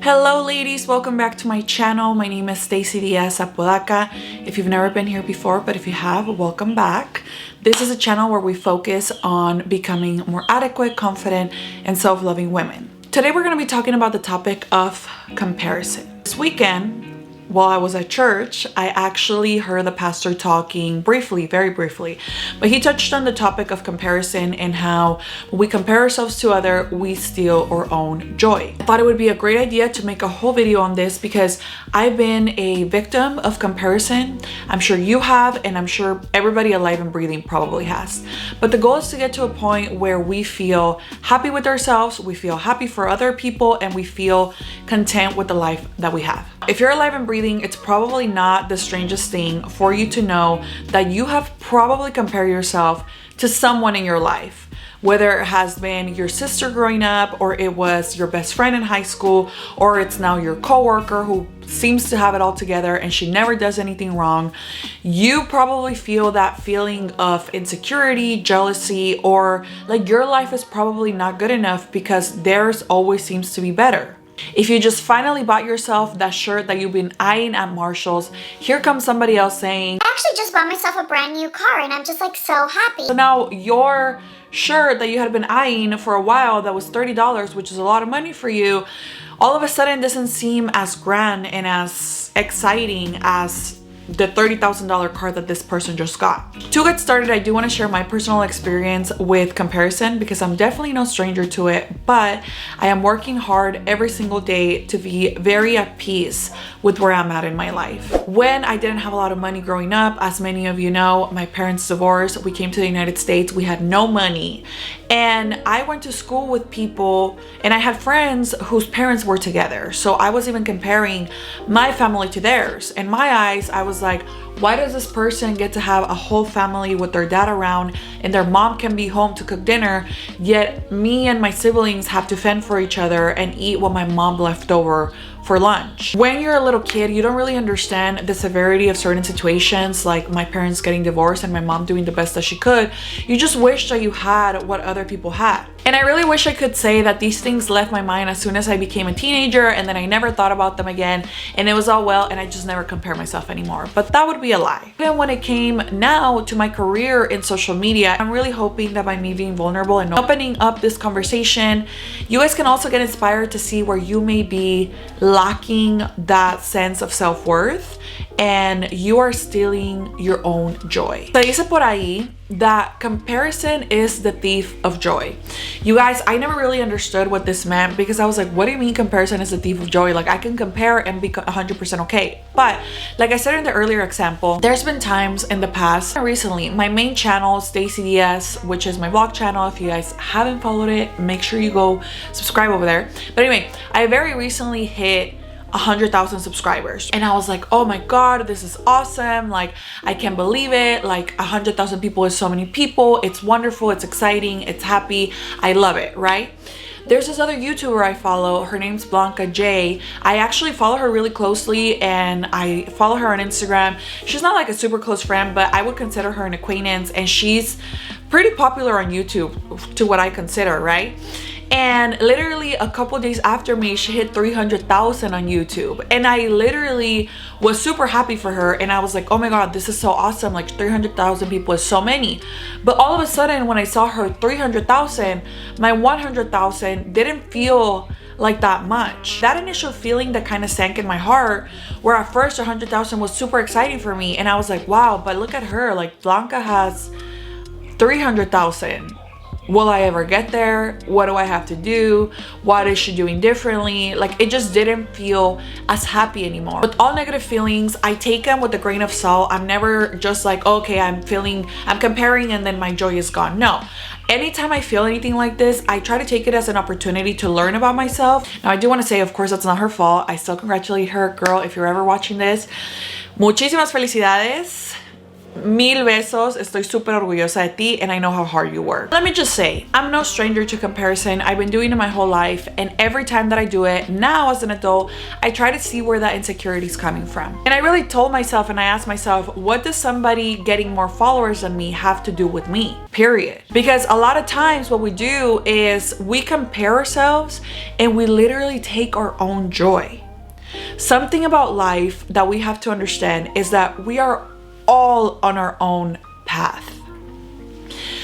Hello ladies, welcome back to my channel. My name is Stacy Diaz Apodaca. If you've never been here before, but if you have, welcome back. This is a channel where we focus on becoming more adequate, confident, and self-loving women. Today we're going to be talking about the topic of comparison. This weekend, while I was at church, I actually heard the pastor talking briefly, very briefly, but he touched on the topic of comparison and how when we compare ourselves to others, we steal our own joy. I thought it would be a great idea to make a whole video on this because I've been a victim of comparison. I'm sure you have, and I'm sure everybody alive and breathing probably has. But the goal is to get to a point where we feel happy with ourselves, we feel happy for other people, and we feel content with the life that we have. If you're alive and breathing, it's probably not the strangest thing for you to know that you have probably compared yourself to someone in your life. Whether it has been your sister growing up, or it was your best friend in high school, or it's now your coworker who seems to have it all together and she never does anything wrong. You probably feel that feeling of insecurity, jealousy, or like your life is probably not good enough because theirs always seems to be better. If you just finally bought yourself that shirt that you've been eyeing at Marshall's, here comes somebody else saying, I actually just bought myself a brand new car and I'm just like so happy. So now your shirt that you had been eyeing for a while that was $30, which is a lot of money for you, all of a sudden doesn't seem as grand and as exciting as the $30,000 car that this person just got. To get started, I do want to share my personal experience with comparison because I'm definitely no stranger to it, but I am working hard every single day to be very at peace with where I'm at in my life. When I didn't have a lot of money growing up, as many of you know, my parents divorced, we came to the United States, we had no money, and I went to school with people and I had friends whose parents were together. So I was even comparing my family to theirs. In my eyes, I was like, why does this person get to have a whole family with their dad around and their mom can be home to cook dinner, yet me and my siblings have to fend for each other and eat what my mom left over for lunch? When you're a little kid, you don't really understand the severity of certain situations, like my parents getting divorced and my mom doing the best that she could. You just wish that you had what other people had. And I really wish I could say that these things left my mind as soon as I became a teenager and then I never thought about them again and it was all well and I just never compare myself anymore. But that would be a lie. Even when it came now to my career in social media, I'm really hoping that by me being vulnerable and opening up this conversation, you guys can also get inspired to see where you may be lacking that sense of self-worth and you are stealing your own joy. Se dice por ahí that comparison is the thief of joy. You guys, I never really understood what this meant because I was like, what do you mean comparison is the thief of joy? Like I can compare and be 100% okay. But like I said in the earlier example, there's been times in the past, recently, my main channel, Stacy Diaz, which is my vlog channel. If you guys haven't followed it, make sure you go subscribe over there. But anyway, I very recently hit 100,000 subscribers and I was like, oh my god, this is awesome, like I can't believe it, like 100,000 people is so many people, it's wonderful, it's exciting, it's happy, I love it, right? There's this other YouTuber I follow, her name's Blanca J. I actually follow her really closely and I follow her on Instagram. She's not like a super close friend, but I would consider her an acquaintance and she's pretty popular on YouTube to what I consider, right? And literally a couple days after me, she hit 300,000 on YouTube. And I literally was super happy for her. And I was like, oh my god, this is so awesome. Like 300,000 people is so many. But all of a sudden, when I saw her 300,000, my 100,000 didn't feel like that much. That initial feeling that kind of sank in my heart, where at first 100,000 was super exciting for me. And I was like, wow, but look at her. Like Blanca has 300,000. Will I ever get there? What do I have to do? What is she doing differently? Like it just didn't feel as happy anymore. With all negative feelings, I take them with a grain of salt. I'm never just like, okay, I'm comparing and then my joy is gone. No. Anytime I feel anything like this, I try to take it as an opportunity to learn about myself. Now, I do want to say, of course, that's not her fault. I still congratulate her, girl, if you're ever watching this. Muchísimas felicidades. Mil besos, estoy súper orgullosa de ti, and I know how hard you work. Let me just say, I'm no stranger to comparison. I've been doing it my whole life, and every time that I do it, now as an adult, I try to see where that insecurity is coming from. And I really told myself and I asked myself, what does somebody getting more followers than me have to do with me? Period. Because a lot of times what we do is we compare ourselves and we literally take our own joy. Something about life that we have to understand is that we are all on our own path.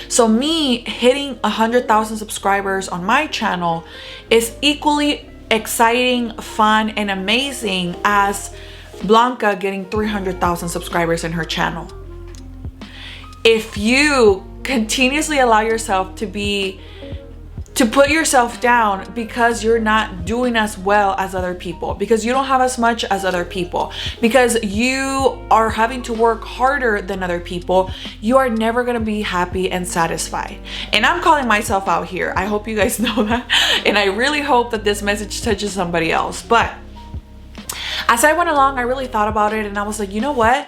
So me hitting 100,000 subscribers on my channel is equally exciting, fun, and amazing as Blanca getting 300,000 subscribers in her channel. If you continuously allow yourself to put yourself down because you're not doing as well as other people, because you don't have as much as other people, because you are having to work harder than other people, you are never going to be happy and satisfied. And I'm calling myself out here. I hope you guys know that. And I really hope that this message touches somebody else. But as I went along, I really thought about it and I was like, you know what?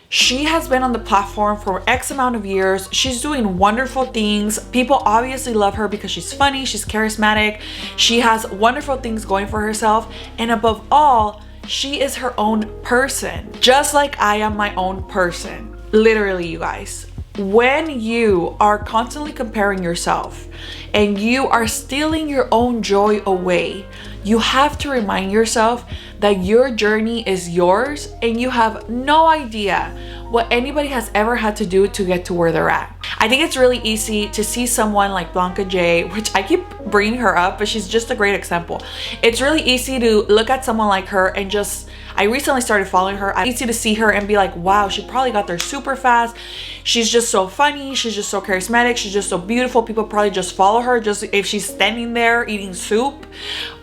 She has been on the platform for X amount of years. She's doing wonderful things. People obviously love her because she's funny, she's charismatic, she has wonderful things going for herself, and above all, she is her own person, just like I am my own person. Literally, you guys. When you are constantly comparing yourself and you are stealing your own joy away, you have to remind yourself that your journey is yours and you have no idea what anybody has ever had to do to get to where they're at. I think it's really easy to see someone like Blanca J, which I keep bringing her up, but she's just a great example. It's really easy to look at someone like her and just, I recently started following her. It's easy to see her and be like, wow, she probably got there super fast. She's just so funny. She's just so charismatic. She's just so beautiful. People probably just follow her just if she's standing there eating soup.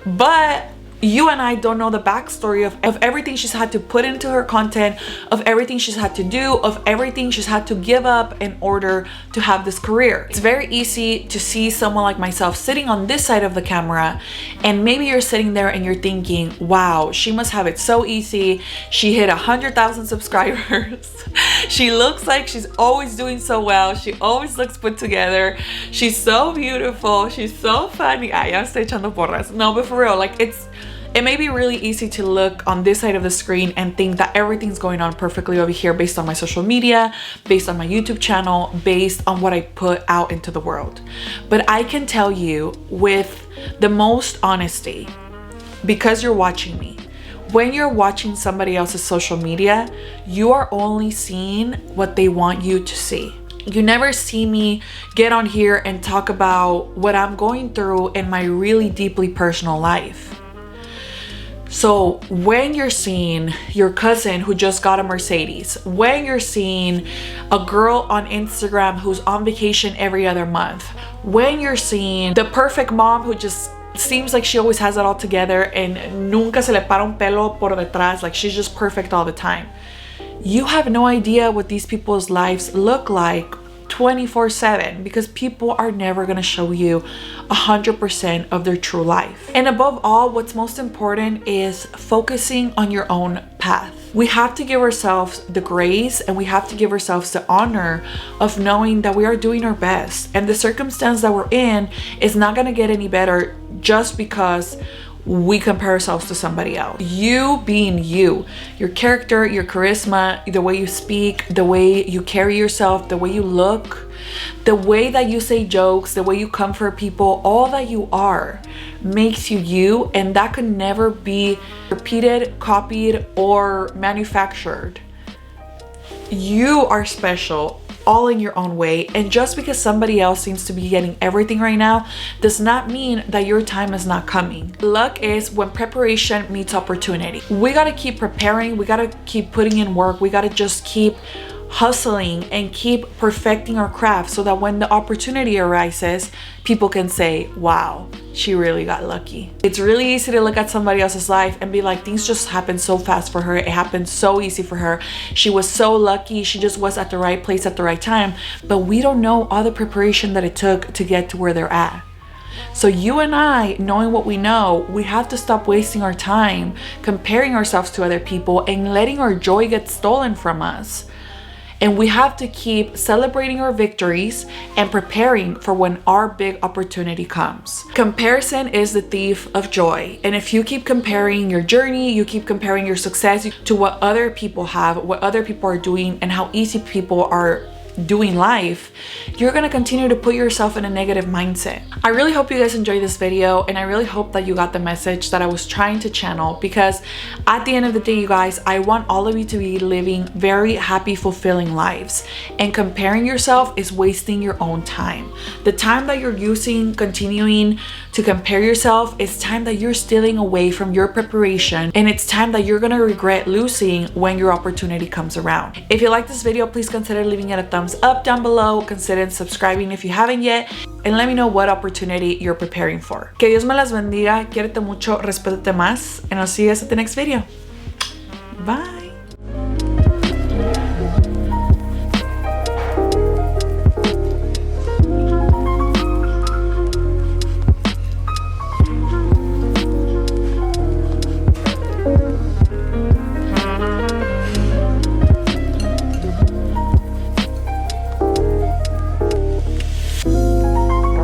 But you and I don't know the backstory of everything she's had to put into her content, of everything she's had to do, of everything she's had to give up in order to have this career. It's very easy to see someone like myself sitting on this side of the camera, and maybe you're sitting there and you're thinking, wow, she must have it so easy. She hit 100,000 subscribers. She looks like she's always doing so well. She always looks put together. She's so beautiful. She's so funny. I am estoy echando porras. No, but for real, like it may be really easy to look on this side of the screen and think that everything's going on perfectly over here based on my social media, based on my YouTube channel, based on what I put out into the world. But I can tell you with the most honesty, because you're watching me, when you're watching somebody else's social media, you are only seeing what they want you to see. You never see me get on here and talk about what I'm going through in my really deeply personal life. So when you're seeing your cousin who just got a Mercedes, when you're seeing a girl on Instagram who's on vacation every other month, when you're seeing the perfect mom who just seems like she always has it all together and nunca se le para un pelo por detrás, like she's just perfect all the time, you have no idea what these people's lives look like 24/7, because people are never going to show you 100% of their true life. And above all, what's most important is focusing on your own path. We have to give ourselves the grace and we have to give ourselves the honor of knowing that we are doing our best, and the circumstance that we're in is not going to get any better just because we compare ourselves to somebody else. You being you, your character, your charisma, the way you speak, the way you carry yourself, the way you look, the way that you say jokes, the way you comfort people, all that you are makes you you, and that could never be repeated, copied, or manufactured. You are special, all in your own way, and just because somebody else seems to be getting everything right now does not mean that your time is not coming. Luck is when preparation meets opportunity. We gotta keep preparing, we gotta keep putting in work, we gotta just keep hustling and keep perfecting our craft so that when the opportunity arises, people can say, wow, she really got lucky. It's really easy to look at somebody else's life and be like, things just happened so fast for her, it happened so easy for her, she was so lucky, she just was at the right place at the right time. But we don't know all the preparation that it took to get to where they're at. So you and I, knowing what we know, we have to stop wasting our time comparing ourselves to other people and letting our joy get stolen from us. And we have to keep celebrating our victories and preparing for when our big opportunity comes. Comparison is the thief of joy. And if you keep comparing your journey, you keep comparing your success to what other people have, what other people are doing, and how easy people are doing life, you're gonna continue to put yourself in a negative mindset. I really hope you guys enjoyed this video, and I really hope that you got the message that I was trying to channel, because at the end of the day, you guys, I want all of you to be living very happy, fulfilling lives, and comparing yourself is wasting your own time. The time that you're using continuing to compare yourself is time that you're stealing away from your preparation, and it's time that you're gonna regret losing when your opportunity comes around. If you like this video, please consider leaving it a thumbs up down below, consider subscribing if you haven't yet, and let me know what opportunity you're preparing for. Que Dios me las bendiga, quiérete mucho, respétate más, and I'll see you guys at the next video. Bye.